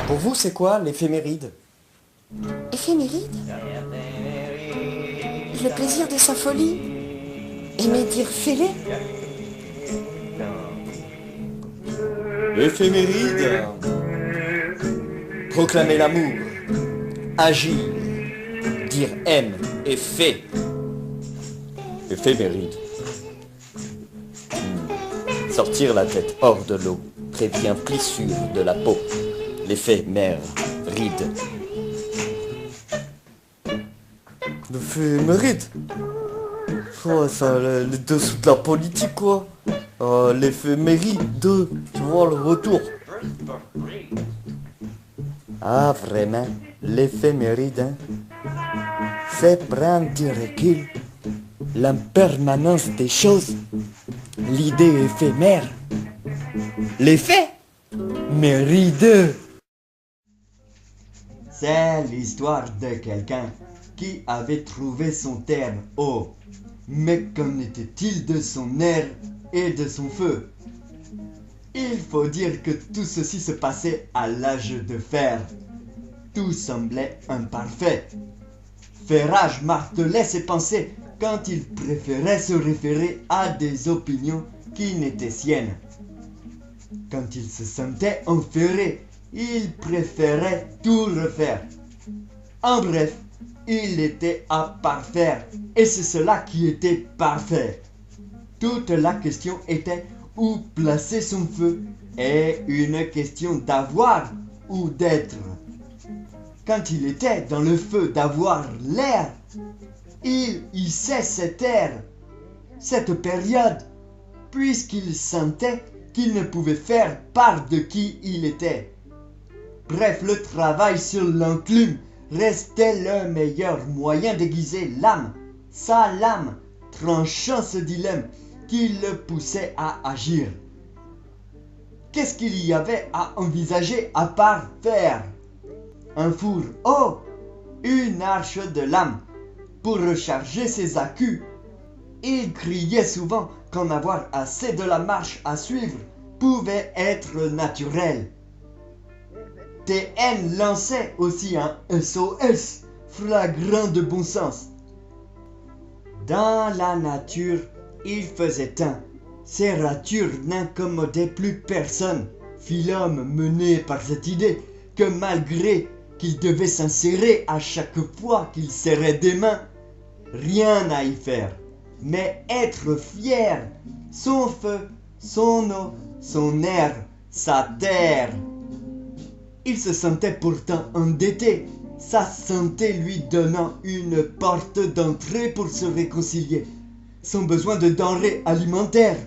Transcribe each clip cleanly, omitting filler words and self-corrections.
Pour vous, c'est quoi l'éphéméride? Éphéméride? Le plaisir de sa folie? Aimer dire fêlé? Éphéméride, proclamer l'amour, agir, dire aime et fait. Éphéméride. Sortir la tête hors de l'eau prévient plissure de la peau. L'éphémère ride. L'éphéméride? Ouais, ça, les dessous de la politique, quoi. L'éphéméride, tu vois, le retour. Ah, vraiment, l'éphéméride, hein? C'est prendre du recul, l'impermanence des choses, l'idée éphémère, l'effet méride. C'est l'histoire de quelqu'un qui avait trouvé son terme haut. Mais qu'en était-il de son air et de son feu? Il faut dire que tout ceci se passait à l'âge de fer. Tout semblait imparfait. Ferrage martelait ses pensées quand il préférait se référer à des opinions qui n'étaient siennes. Quand il se sentait enferré, il préférait tout refaire. En bref, il était à parfaire, et c'est cela qui était parfait. Toute la question était où placer son feu, et une question d'avoir ou d'être. Quand il était dans le feu d'avoir l'air, il hissait cet air, cette période, puisqu'il sentait qu'il ne pouvait faire part de qui il était. Bref, le travail sur l'enclume restait le meilleur moyen d'aiguiser l'âme, sa lame, tranchant ce dilemme qui le poussait à agir. Qu'est-ce qu'il y avait à envisager à part faire? Un four haut, une arche de lame pour recharger ses accus. Il criait souvent qu'en avoir assez de la marche à suivre pouvait être naturel. TN lançait aussi un SOS flagrant de bon sens. Dans la nature, il faisait teint. Ses ratures n'incommodaient plus personne. Fit l'homme mené par cette idée que malgré qu'il devait s'insérer à chaque fois qu'il serrait des mains, rien à y faire, mais être fier, son feu, son eau, son air, sa terre. Il se sentait pourtant endetté, sa santé lui donnant une porte d'entrée pour se réconcilier, son besoin de denrées alimentaires,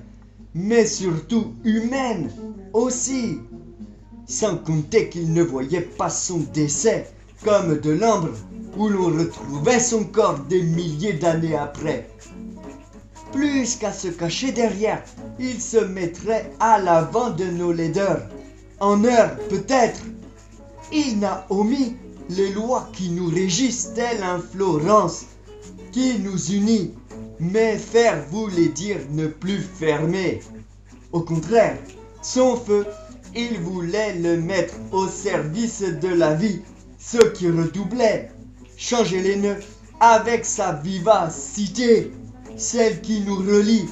mais surtout humaines aussi, sans compter qu'il ne voyait pas son décès comme de l'ambre où l'on retrouvait son corps des milliers d'années après. Plus qu'à se cacher derrière, il se mettrait à l'avant de nos laideurs, en heure peut-être. Il n'a omis les lois qui nous régissent telle un Florence qui nous unit, mais faire voulait dire ne plus fermer. Au contraire, son feu, il voulait le mettre au service de la vie, ce qui redoublait, changer les nœuds avec sa vivacité, celle qui nous relie.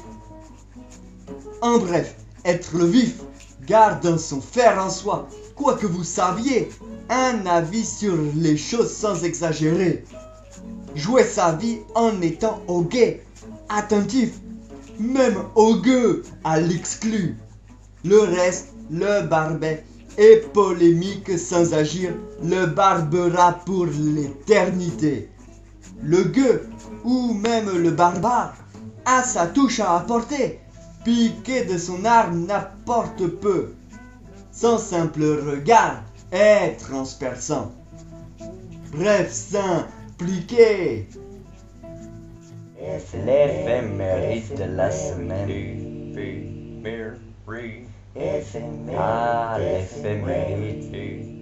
En bref, être vif, gardant son fer en soi, quoi que vous saviez, un avis sur les choses sans exagérer. Jouer sa vie en étant au guet, attentif, même au gueux à l'exclu. Le reste, le barbet, et polémique sans agir, le barbera pour l'éternité. Le gueux, ou même le barbare, a sa touche à apporter, piqué de son arme n'apporte peu. Son simple regard est transperçant. Bref, s'impliquer. L'éphéméride de la semaine. Ah, l'éphéméride.